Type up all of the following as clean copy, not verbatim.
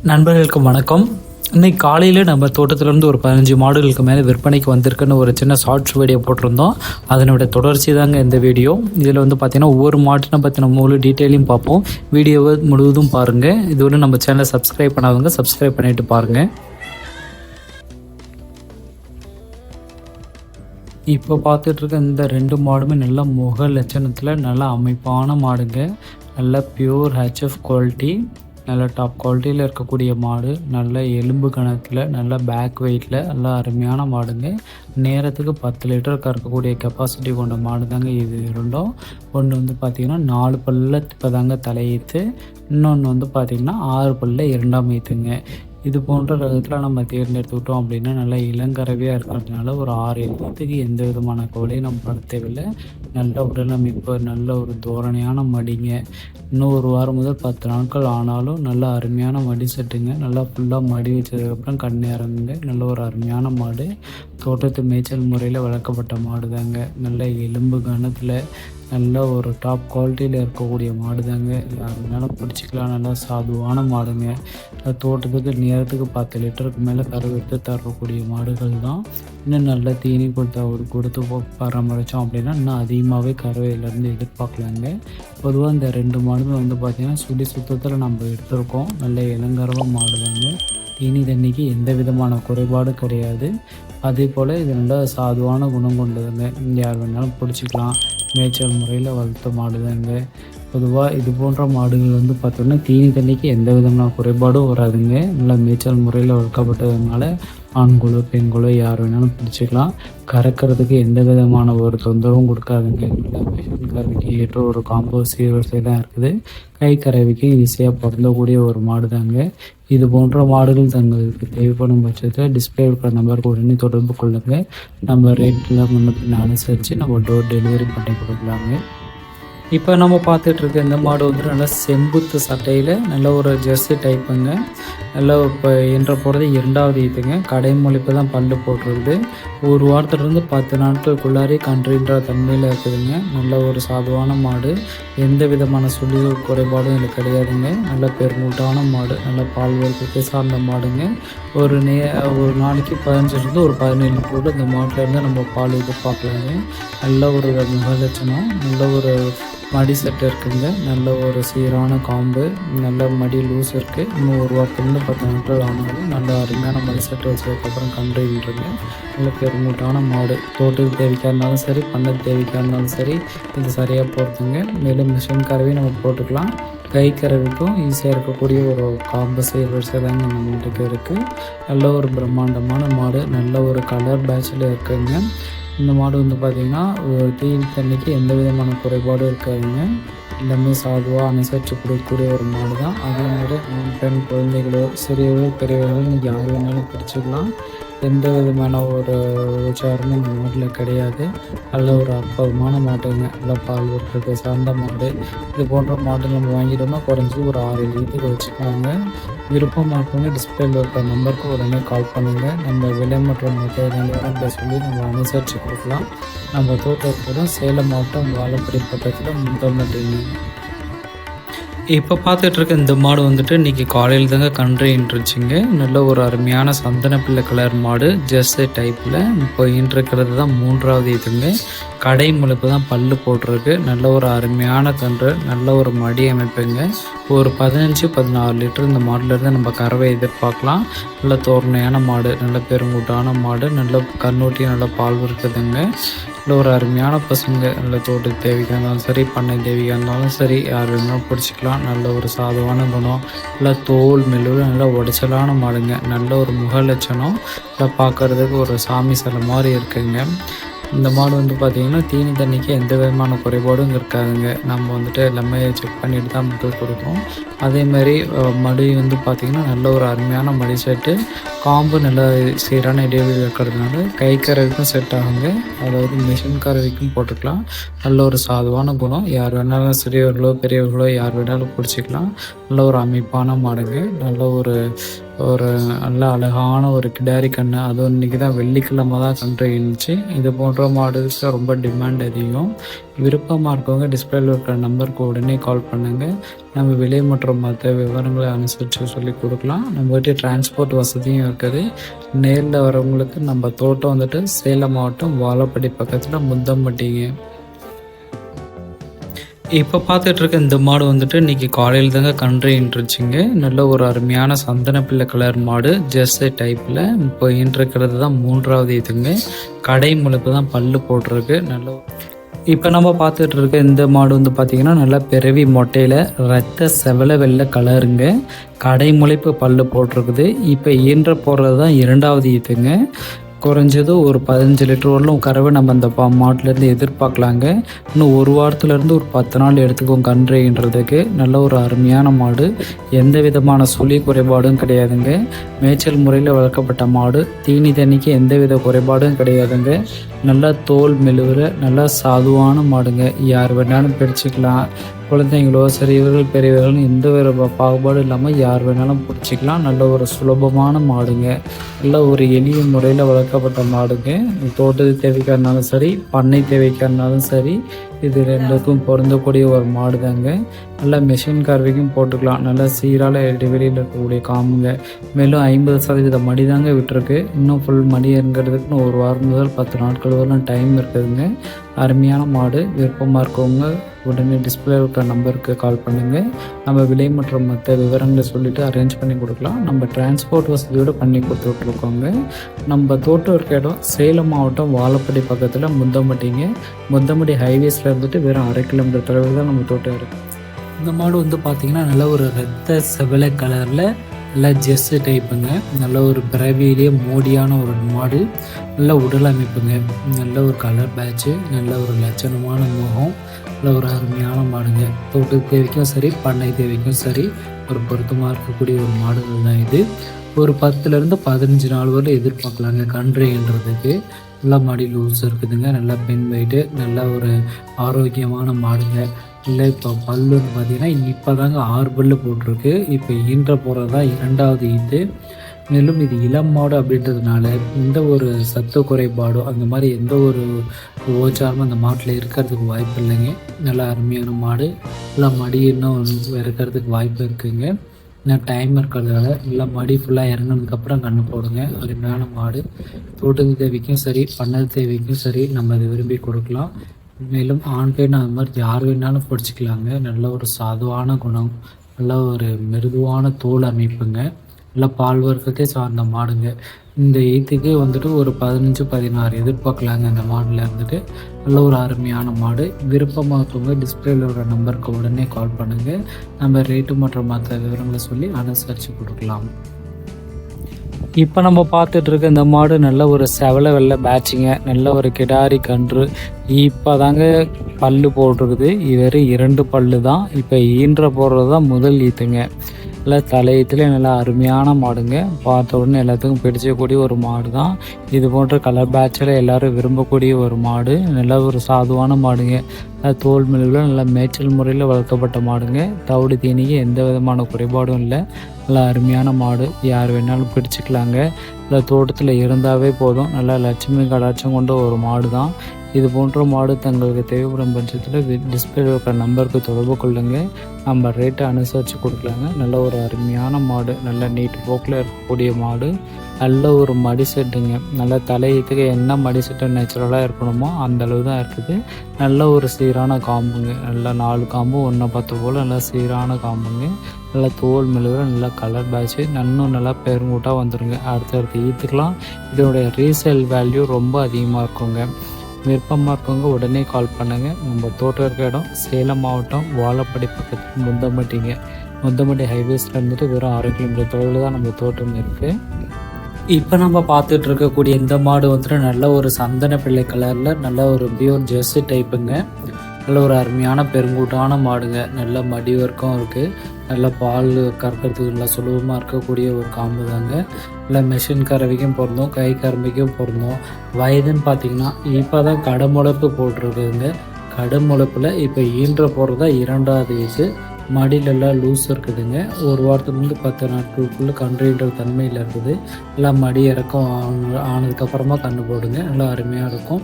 நண்பர்களுக்கு வணக்கம். இன்னைக்கு காலையில் நம்ம தோட்டத்திலேருந்து ஒரு 15 மாடுகளுக்கு மேலே விற்பனைக்கு வந்திருக்குன்னு ஒரு சின்ன ஷார்ட்ஸ் வீடியோ போட்டிருந்தோம். அதனுடைய தொடர்ச்சி தாங்க இந்த வீடியோ. இதில் பார்த்திங்கன்னா ஒவ்வொரு மாட்டினை பற்றின முழு டீட்டெயிலையும் பார்ப்போம். வீடியோவை முழுவதும் பாருங்கள். இதுவரை நம்ம சேனலை சப்ஸ்கிரைப் பண்ணாதவங்க சப்ஸ்கிரைப் பண்ணிவிட்டு பாருங்கள். இப்போ பார்த்துட்ருக்க இந்த 2 மாடுமே நல்ல முக லட்சணத்தில் நல்ல அமைப்பான மாடுங்க. நல்ல பியூர் ஹெச்எஃப் குவாலிட்டி, நல்ல டாப் குவாலிட்டியில் இருக்கக்கூடிய மாடு. நல்ல எலும்பு கணத்தில், நல்ல பேக் வெயிட்டில், நல்ல அருமையான மாடுங்க. நேரத்துக்கு 10 லிட்டர் கறக்கக்கூடிய கெப்பாசிட்டி கொண்ட மாடு தாங்க இது இரண்டும். ஒன்று பார்த்திங்கன்னா 4 பல்லில் இப்போ தாங்க தலையீத்து, இன்னொன்று பார்த்திங்கன்னா 6 பல்லில் 2ஆம் ஈத்துங்க. இது போன்ற ரகத்தில் நம்ம தேர்ந்தெடுத்துக்கிட்டோம் அப்படின்னா நல்லா இளங்கரவையாக இருக்கிறதுனால ஒரு 6 ஈத்துக்கு எந்த விதமான கவலையும் நம்ம பட தேவையில்லை. நல்ல உடலமைப்பு, நல்ல ஒரு தோரணையான மடிங்க. இன்னும் ஒரு வாரம் முதல் 10 நாட்கள் ஆனாலும் நல்ல அருமையான மடி செட்டுங்க. நல்லா ஃபுல்லாக மடி வச்சதுக்கப்புறம் கண்ணு இறங்குங்க. நல்ல ஒரு அருமையான மாடு. தோட்டத்து மேய்ச்சல் முறையில் வளர்க்கப்பட்ட மாடு தாங்க. நல்ல எலும்பு கணத்தில், நல்ல ஒரு டாப் குவாலிட்டியில் இருக்கக்கூடிய மாடு தாங்க. யாருனாலும் பிடிச்சிக்கலாம். நல்லா சாதுவான மாடுங்க. தோட்டத்துக்கு நேரத்துக்கு 10 லிட்டருக்கு மேலே கறவை தரக்கூடிய மாடுகள் தான். இன்னும் நல்ல தீனி கொடுத்து பராமரித்தோம் அப்படின்னா இன்னும் அதிகமாகவே கறவையிலேருந்து எதிர்பார்க்கலாங்க. பொதுவாக இந்த 2 மாடுமே பார்த்திங்கன்னா சுழி சுத்தத்தில் நம்ம எடுத்திருக்கோம். நல்ல இளங்கரவ மாடு தாங்க. தீனி தண்ணிக்கு எந்த விதமான குறைபாடும் கிடையாது. அதே போல் இது நல்ல சாதுவான குணம் கொண்டதுங்க. யார் வேணாலும் பிடிச்சிக்கலாம். மேய்ச்சல் முறையில் வளர்த்த மாடு தாங்க. பொதுவாக இது போன்ற மாடுகள் பார்த்தோன்னா தீனி தண்ணிக்கு எந்த விதமான குறைபாடும் வராதுங்க. நல்லா மேய்ச்சல் முறையில் வளர்க்கப்பட்டதுனால ஆண்களோ பெண்களோ யார் வேணாலும் பிடிச்சிக்கலாம். கறக்கிறதுக்கு எந்த விதமான ஒரு தொந்தரவும் கொடுக்காதுங்க. எல்லாமே கறவைக்கு ஏற்ற ஒரு காம்போ சீர்வரிசை தான் இருக்குது. கை கறவைக்கு ஈஸியாக பொருந்தக்கூடிய ஒரு மாடு தாங்க. இது போன்ற மாடுகள் தங்களுக்கு தேவைப்படும் பட்சத்தில் டிஸ்பிளே இருக்கிற நம்பருக்கு உடனே தொடர்பு கொள்ளுங்கள். நம்ம ரேட்டில் முன்ன அனுசரித்து நம்ம டோர் டெலிவரி பண்ணி கொடுக்கலாங்க. இப்போ நம்ம பார்த்துட்ருக்க இந்த மாடு நல்ல செம்புத்து சட்டையில் நல்ல ஒரு ஜெர்சி டைப்புங்க. நல்லா இப்போ என்ற போகிறது 2ஆவது ஈத்துங்க. கடைமொழிப்பு தான் பல்லு போட்டிருக்குது. ஒரு வாரத்துலேருந்து 10 நாட்களுக்குள்ளாரே கன்றுன்ற தன்மையில் இருக்குதுங்க. நல்ல ஒரு சாதுவான மாடு. எந்த விதமான சொல்லி குறைபாடும் எனக்கு கிடையாதுங்க. நல்ல பெருமூட்டான மாடு. நல்ல பால் வர்க்கத்தை சார்ந்த மாடுங்க. ஒரு நாளைக்கு 15 ஒரு 17 லிட்டரோடு இந்த மாட்டிலேருந்து நம்ம பால் எதிர்பார்க்கலாங்க. நல்ல ஒரு முக லட்சணம், நல்ல ஒரு மடி செட்டு இருக்குங்க. நல்ல ஒரு சீரான காம்பு, நல்ல மடி லூஸ் இருக்குது. இன்னும் ஒரு வாரத்துலேருந்து 10 நாட்கள் ஆனாலும் நல்ல அருமையான மடி செட்டு வச்சதுக்கப்புறம் கன்றுன்றங்க. நல்ல பெருமூட்டான மாடு. தோட்டத்துக்கு தேவைக்காக இருந்தாலும் சரி, பண்ணை தேவைக்காக இருந்தாலும் சரி, இது சரியாக போகிறதுங்க. மேலும் மிஷின் கறவையும் நம்ம போட்டுக்கலாம். கை கறவைக்கும் ஈஸியாக இருக்கக்கூடிய ஒரு காம்பு வரிசை தாங்க நம்மகிட்ட இருக்குது. நல்ல ஒரு பிரம்மாண்டமான மாடு. நல்ல ஒரு கலர் பேட்சில் இருக்குங்க. இந்த மாடு பார்த்திங்கன்னா தீனி தண்ணிக்கு எந்த விதமான குறைபாடும் இருக்காதுங்க. எல்லாமே சாதுவாக அனுசரித்து கொடுக்கக்கூடிய ஒரு மாடு தான். அதே மாதிரி ஆண் பெண் குழந்தைகளோ சிறியவர்கள் பெரியவர்கள் யார் வேணாலும் பிடிச்சிக்கலாம். எந்த விதமான ஒரு உச்சாரமும் இந்த மாட்டில் கிடையாது. நல்ல ஒரு அற்புதமான மாட்டுங்க. நல்ல பால் ஊற்றுறது சார்ந்த மாடு. இது போன்ற மாடு நம்ம வாங்கிட்டோம்னா குறைஞ்சி ஒரு 6 லிட்டருக்கு வச்சுக்கலாங்க. விருப்பம் மாட்டவங்க டிஸ்பிளேல இருக்கிற நம்பருக்கு உடனே கால் பண்ணுங்கள். நம்ம விலை மற்றும் நிலவரங்களை சொல்லி நம்ம அனுசரித்து கொடுக்கலாம். நம்ம தோட்டத்தோட சேலம் மாவட்டம் வாழப்படி பக்கத்தில் முந்தமட்டிங்க. இப்போ பார்த்துட்ருக்க இந்த மாடு இன்றைக்கி காலையில் தாங்க கன்றுச்சுங்க. நல்ல ஒரு அருமையான சந்தன பிள்ளை கலர் மாடு. ஜெர்சி டைப்பில் இப்போ ஈன்றிருக்கிறது தான் 3ஆவது இதுங்க. கடை முளைப்பு தான் பல்லு போட்டிருக்கு. நல்ல ஒரு அருமையான கன்று. நல்ல ஒரு மடி அமைப்புங்க. ஒரு 15-16 லிட்டர் இந்த மாடுலேருந்து நம்ம கறவை எதிர்பார்க்கலாம். நல்ல தோரணையான மாடு, நல்ல பெருங்கூட்டான மாடு. நல்ல கண்ணூட்டி நல்ல பால் இருக்குதுங்க. நல்ல ஒரு அருமையான பசுங்க. நல்ல தோட்டத்துக்கு தேவைக்காக இருந்தாலும் சரி, பண்ணை தேவைக்காக இருந்தாலும் சரி, யார் வேணாலும் பிடிச்சிக்கலாம். நல்ல ஒரு சாதுவான குணம். நல்லா தோல் மெல்லுவில் நல்லா உடைச்சலான மாடுங்க. நல்ல ஒரு முக லட்சணம். நல்லா பார்க்குறதுக்கு ஒரு சாமி சிலை மாதிரி இருக்குங்க. இந்த மாடு பார்த்திங்கன்னா தீனி தண்ணிக்கு எந்த விதமான குறைபாடும் இருக்காதுங்க. நம்ம எல்லாமே செக் பண்ணிட்டு தான் மக்கள் கொடுப்போம். அதேமாதிரி மடி பார்த்திங்கன்னா நல்ல ஒரு அருமையான மடி செட்டு. காம்பு நல்ல சீரான இடைவெளி இருக்கிறதுனால கை கறவைக்கும் செட் ஆகுங்க. அதாவது மிஷின் கறவைக்கும் போட்டுக்கலாம். நல்ல ஒரு சாதுவான குணம். யார் வேணாலும் சிறியவர்களோ பெரியவர்களோ யார் வேணாலும் பிடிச்சிக்கலாம். நல்ல ஒரு அமைப்பான மாடுங்க. நல்ல ஒரு ஒரு நல்ல அழகான ஒரு கிடாரி கன்று. அதுவும் இன்றைக்கி தான் வெள்ளிக்கிழமை தான் கன்று இருந்துச்சு. இது போன்ற மாடுக்கு ரொம்ப டிமாண்ட் அதிகம். விருப்பமாக இருக்கவங்க டிஸ்பிளேல இருக்கிற நம்பருக்கு உடனே கால் பண்ணுங்கள். நம்ம விலை மற்றும் மற்ற விவரங்களை அனுசரித்து சொல்லி கொடுக்கலாம். நம்மகிட்ட டிரான்ஸ்போர்ட் வசதியும் இருக்குது. நேரில் வரவங்களுக்கு நம்ம தோட்டம் வந்துட்டு சேலம் மாவட்டம் வாழப்படி பக்கத்தில் முந்தம்பட்டிங்க. இப்போ பார்த்துட்ருக்க இந்த மாடு வந்துட்டு இன்றைக்கி காலையில் தாங்க கன்று ஈன்றுச்சுங்க. நல்ல ஒரு அருமையான சந்தன பிள்ளை கலர் மாடு, ஜெர்சி டைப்பில். இப்போ ஈன்றுக்கிறது தான் 3வது இதுங்க. கடை முளைப்பு தான் பல்லு போட்டிருக்கு. நல்ல இப்போ நம்ம பார்த்துட்ருக்க இந்த மாடு வந்து பார்த்திங்கன்னா நல்லா பிறவி மொட்டையில் ரத்த செவலை வெள்ளை கலருங்க. கடை முளைப்பு பல்லு போட்டிருக்குது. இப்போ ஈன்ற போடுறது தான் 2வது இதுங்க. குறைஞ்சது ஒரு 15 லிட்டர் வரலும் கறவை நம்ம அந்த மாட்டிலேருந்து எதிர்பார்க்கலாங்க. இன்னும் ஒரு வாரத்துலேருந்து ஒரு 10 நாள் எடுத்துக்கும் கன்றுன்றதுக்கு. நல்ல ஒரு அருமையான மாடு. எந்த விதமான சுழி குறைபாடும் கிடையாதுங்க. மேய்ச்சல் முறையில் வளர்க்கப்பட்ட மாடு. தீனி தண்ணிக்கு எந்த வித குறைபாடும் கிடையாதுங்க. நல்லா தோல் மெழுகிற நல்லா சாதுவான மாடுங்க. யார் வேணாலும் பிடிச்சிக்கலாம். குழந்தைங்களோ சிறியவர்கள் பெரியவர்கள் எந்த ஒரு பாகுபாடும் இல்லாமல் யார் வேணாலும் பிடிச்சிக்கலாம். நல்ல ஒரு சுலபமான மாடுங்க. நல்ல ஒரு எளிய முறையில் வளர்க்கப்பட்ட மாடுங்க. தோட்டத்து தேவைக்காக இருந்தாலும் சரி, பண்ணை தேவைக்காக இருந்தாலும் சரி, இது ரெண்டுக்கும் பொருந்தக்கூடிய ஒரு மாடு தாங்க. நல்லா மிஷின் கறவைக்கும் போட்டுக்கலாம். நல்லா சீரால டெலிவரியில் இருக்கக்கூடிய காமுங்க. மேலும் 50% மடி தாங்க விட்டுருக்கு. இன்னும் ஃபுல் மடி இறங்கிறதுக்கு இன்னும் ஒரு வாரம் முதல் 10 நாட்கள் வரலாம் டைம் இருக்குதுங்க. அருமையான மாடு. விருப்பமாக இருக்கவங்க உடனே டிஸ்பிளே இருக்கிற நம்பருக்கு கால் பண்ணுங்கள். நம்ம விலை மற்றும் மற்ற விவரங்களை சொல்லிவிட்டு அரேஞ்ச் பண்ணி கொடுக்கலாம். நம்ம டிரான்ஸ்போர்ட் வசதியோடு பண்ணி கொடுத்துட்ருக்கோங்க. நம்ம தோட்டம் இருக்க இடம் சேலம் மாவட்டம் வாழப்படி பக்கத்தில் முந்தம்பட்டிங்க. முந்தம்பட்டி ஹைவேஸில் இருந்துட்டு வெறும் 1/2 கிலோமீட்டர் தொலைவில் தான் நம்ம தோட்டம் இருக்குது. இந்த மாடு வந்து பார்த்திங்கன்னா நல்ல ஒரு ரத்த செவலை கலரில் நல்லா ஜெர்சி டைப்புங்க. நல்ல ஒரு பிறவியிலேயே மோடியான ஒரு மாடு. நல்ல உடல் அமைப்புங்க. நல்ல ஒரு கலர் பேட்ச்சு. நல்ல ஒரு லட்சணமான முகம். நல்ல ஒரு அருமையான மாடுங்க. தோட்ட தேவைக்கும் சரி, பண்ணை தேவைக்கும் சரி ஒரு பொருத்தமாக இருக்கக்கூடிய ஒரு மாடுகள் தான் இது. ஒரு 10லேருந்து 15 நாள் வரை எதிர்பார்க்கலாங்க கன்றுன்றதுக்கு. நல்லா மடி லூஸ் இருக்குதுங்க. நல்லா பெண் வெயிட்டு. நல்ல ஒரு ஆரோக்கியமான மாடுங்க. இல்லை இப்போ பல்லு வந்து பார்த்திங்கன்னா இப்போ தாங்க 6 பல்லு போட்டிருக்கு. இப்போ ஈன்ற போகிறது தான் 2வது ஈத்து. மேலும் இது இளம் மாடு அப்படின்றதுனால எந்த ஒரு சத்து குறைபாடோ அந்த மாதிரி எந்த ஒரு ஓச்சாரமும் அந்த மாட்டில் இருக்கிறதுக்கு வாய்ப்பு இல்லைங்க. நல்லா அருமையான மாடு. நல்லா மடி இன்னும் இருக்கிறதுக்கு வாய்ப்பு இருக்குதுங்க. இன்னும் டைம் இருக்கிறதால நல்லா மடி ஃபுல்லாக இறங்கினதுக்கப்புறம் கன்று போடுங்க. அருமையான மாடு. தோட்டத்து தேவைக்கும் சரி, பண்ணை தேவைக்கும் சரி நம்ம அதை விரும்பி கொடுக்கலாம். மேலும் ஆண் பெண் அது மாதிரி யார் வேணாலும் பிடிச்சிக்கலாங்க. நல்ல ஒரு சாதுவான குணம். நல்ல ஒரு மிருதுவான தோல் அமைப்புங்க. நல்லா பால் வர்க்கத்தை சார்ந்த மாடுங்க. இந்த ஈத்துக்கு வந்துட்டு ஒரு 15-16 எதிர்பார்க்கலாங்க. இந்த மாடில் இருந்துட்டு நல்ல ஒரு அருமையான மாடு. விருப்பமாக இருக்கவங்க டிஸ்பிளேல ஒரு நம்பருக்கு உடனே கால் பண்ணுங்கள். நம்ம ரேட்டு மற்றும் மற்ற விவரங்களை சொல்லி அனுசரித்து கொடுக்கலாம். இப்போ நம்ம பார்த்துட்டு இருக்க இந்த மாடு நல்ல ஒரு செவலை வெள்ளை பேட்சிங்க. நல்ல ஒரு கிடாரி கன்று. இப்போ தாங்க பல்லு போட்டிருக்குது. இது 2 பல்லு தான். இப்போ ஈன்ற போடுறது தான் முதல் ஈத்துங்க. நல்லா தலையீத்துல நல்லா அருமையான மாடுங்க. பார்த்த உடனே எல்லாத்துக்கும் பிடிச்சக்கூடிய ஒரு மாடு தான். இது போன்ற கலர் பேட்சில் எல்லோரும் விரும்பக்கூடிய ஒரு மாடு. நல்லா ஒரு சாதுவான மாடுங்க. தோல் மெழுகில் நல்லா மேய்ச்சல் முறையில் வளர்க்கப்பட்ட மாடுங்க. தவிடு தீனிக்கு எந்த விதமான குறைபாடும் இல்லை. நல்லா அருமையான மாடு. யார் வேணாலும் பிடிச்சிக்கலாங்க. நல்லா தோட்டத்தில் இருந்தாவே போதும். நல்லா லட்சுமி கடாட்சம் கொண்ட ஒரு மாடு தான். இது போன்ற மாடு தங்களுக்கு தேவைப்படும் பட்சத்தில் டிஸ்பிளே இருக்கிற நம்பருக்கு தொடர்பு கொள்ளுங்கள். நம்ம ரேட்டை அனுசரித்து கொடுக்கலாங்க. நல்ல ஒரு அருமையான மாடு. நல்ல நீட் போக்கில் இருக்கக்கூடிய மாடு. நல்ல ஒரு மடி செட்டுங்க. நல்ல தலையத்துக்கு என்ன மடி செட்டு நேச்சுரலாக இருக்கணுமோ அந்த அளவு தான் இருக்குது. நல்ல ஒரு சீரான காம்புங்க. நல்லா 4 காம்பு 1-10 போல் நல்லா சீரான காம்புங்க. நல்லா தோல் மெழுகிற நல்லா கலர் பேட்ச்சு. இன்னும் நல்லா பெருங்கூட்டாக வந்துடுங்க. அடுத்தடுத்து ஈத்துக்கலாம். இதனுடைய ரீசேல் வேல்யூ ரொம்ப அதிகமாக இருக்குங்க. விருப்பமாக இருக்கவங்க உடனே கால் பண்ணுங்கள். நம்ம தோட்டம் இருக்க இடம் சேலம் மாவட்டம் வாழப்படி பக்கத்தில் முந்தம்பட்டிங்க. முந்தம்பட்டி ஹைவேஸில் இருந்துட்டு வெறும் 6 கிலோமீட்டர் தொலைவில் தான் நம்ம தோட்டம் இருக்குது. இப்போ நம்ம பார்த்துட்டு இருக்கக்கூடிய இந்த மாடு வந்துட்டு நல்ல ஒரு சந்தன பிள்ளை கலரில் நல்ல ஒரு பியூர் ஜெர்சி டைப்புங்க. நல்ல ஒரு அருமையான பெருங்கூட்டான மாடுங்க. நல்ல மடி வர்க்கம் இருக்குது. நல்ல பால் கறக்கிறதுக்கு நல்லா சுலபமாக இருக்கக்கூடிய ஒரு காம்பு தாங்க. இல்லை மிஷின் கறவைக்கும் பொருந்தோம், கை கறவைக்கும் பொருந்தோம். வயதுன்னு பார்த்திங்கன்னா இப்போ தான் கடைமுளைப்பு போட்டிருக்குதுங்க. கடைமுளைப்பில் இப்போ ஈன்ற போகிறது தான் 2வது வயசு. மடியிலெல்லாம் லூஸ் இருக்குதுங்க. ஒரு வாரத்துலேருந்து 10 நாட்களுக்குள்ளே கன்றுன்ற தன்மையில் இருக்குது. எல்லாம் மடி இறக்கம் ஆனதுக்கப்புறமா கன்று போடுங்க. நல்லா அருமையாக இருக்கும்.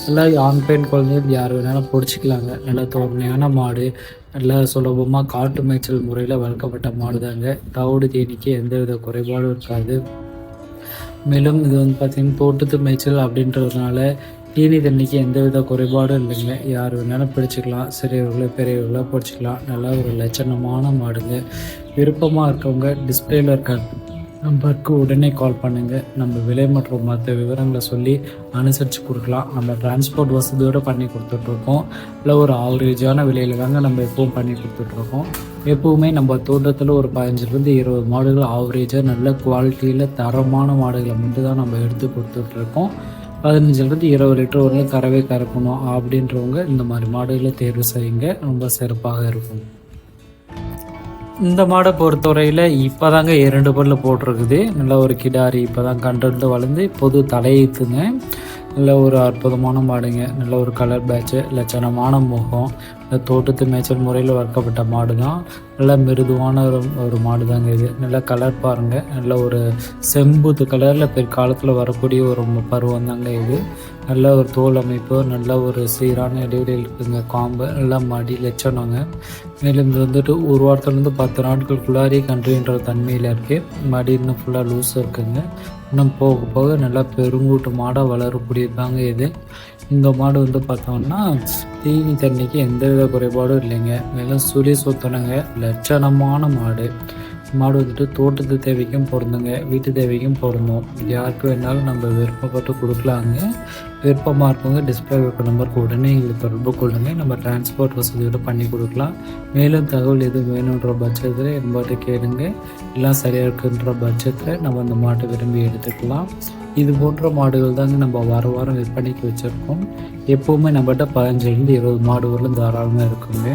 நல்லா ஆண் பெண் குழந்தைகள் யார் வேணாலும் பிடிச்சிக்கலாங்க. நல்லா தோரணையான மாடு, நல்லா சுலபமாக காட்டு மேய்ச்சல் முறையில் வளர்க்கப்பட்ட மாடு தாங்க. தவிடு தீனிக்கு எந்தவித குறைபாடும் இருக்காது. மேலும் இது வந்து பார்த்திங்கன்னா தோட்டத்து மேய்ச்சல் அப்படின்றதுனால தீனி தண்ணிக்கு எந்தவித குறைபாடும் இல்லைங்க. யார் வேணாலும் பிடிச்சிக்கலாம். சிறியவர்களோ பெரியவர்களோ பிடிச்சிக்கலாம். நல்லா ஒரு லட்சணமான மாடுங்க. விருப்பமாக இருக்கவங்க டிஸ்பிளேயில் இருக்க நம்பருக்கு உடனே கால் பண்ணுங்கள். நம்ம விலை மற்றும் மற்ற விவரங்களை சொல்லி அனுசரித்து கொடுக்கலாம். நம்ம டிரான்ஸ்போர்ட் வசதியோடு பண்ணி கொடுத்துட்ருக்கோம். இல்லை ஒரு ஆவரேஜான விலையில் தாங்க நம்ம எப்பவும் பண்ணி கொடுத்துட்ருக்கோம். எப்போவுமே நம்ம தோட்டத்தில் ஒரு 15-20 மாடுகள் ஆவரேஜாக நல்ல குவாலிட்டியில் தரமான மாடுகளை மட்டும் தான் நம்ம எடுத்து கொடுத்துட்ருக்கோம். 15-20 லிட்டர் வரலும் கறவை கறக்கணும் அப்படின்றவங்க இந்த மாதிரி மாடுகளை தேர்வு செய்யுங்க. ரொம்ப சிறப்பாக இருக்கும். இந்த மாடை பொறுத்தவரையில் இப்போ தாங்க 2 பல்லு போட்டிருக்குது. நல்ல ஒரு கிடாரி இப்போ தான் கண்டிருந்து வளர்ந்து பொது தலையீத்துங்க. நல்ல ஒரு அற்புதமான மாடுங்க. நல்ல ஒரு கலர் பேட்சு, லட்சணமான முகம். இந்த தோட்டத்து மேய்ச்சல் முறையில் வளர்க்கப்பட்ட மாடு தான். நல்லா மிருதுவான ஒரு மாடு தாங்க இது. நல்ல கலர் பாருங்கள். நல்ல ஒரு செம்புத்து கலரில் பிற்காலத்தில் வரக்கூடிய ஒரு பருவம் தாங்க இது. நல்ல ஒரு தோல் அமைப்பு, நல்ல ஒரு சீரான இடைவெளி இருக்குங்க. காம்பு நல்லா மடி லட்சணங்க. மேலும் இது வந்துட்டு ஒரு வாரத்துலேருந்து 10 நாட்களுக்குள்ளாரி கன்றுன்ற தன்மையில் இருக்குது. மடி இன்னும் ஃபுல்லாக லூஸாக இருக்குங்க. இன்னும் போக போக நல்லா பெருங்கூட்டு மாடாக வளரக்கூடியது தாங்க இது. இந்த மாடு வந்து பார்த்தோம்னா தீனி தண்ணிக்கு எந்தவித குறைபாடும் இல்லைங்க. மேலும் சுழி சுத்தணுங்க. லட்சணமான மாடு. மாடு வந்துட்டு தோட்டத்து தேவைக்கும் பொருந்துங்க, வீட்டு தேவைக்கும் பொருந்தும். யாருக்கு வேணாலும் நம்ம விருப்பப்பட்டு கொடுக்கலாங்க. விருப்பமாக இருக்கவங்க டிஸ்பிளே வைக்க நம்பருக்கு உடனே எங்களுக்கு தொடர்பு கொள்ளுங்கள். நம்ம டிரான்ஸ்போர்ட் வசதியோடு பண்ணி கொடுக்கலாம். மேலும் தகவல் எதுவும் வேணுன்ற பட்சத்தில் என்கிட்ட கேளுங்க. எல்லாம் சரியாக இருக்குன்ற பட்சத்தில் நம்ம அந்த மாட்டை விரும்பி எடுத்துக்கலாம். இது போன்ற மாடுகள் தாங்க நம்ம வாரம் விற்பனைக்கு வச்சுருக்கோம். எப்போவுமே நம்மகிட்ட 15-20 மாடு வரலும் தாராளமாக இருக்குங்க.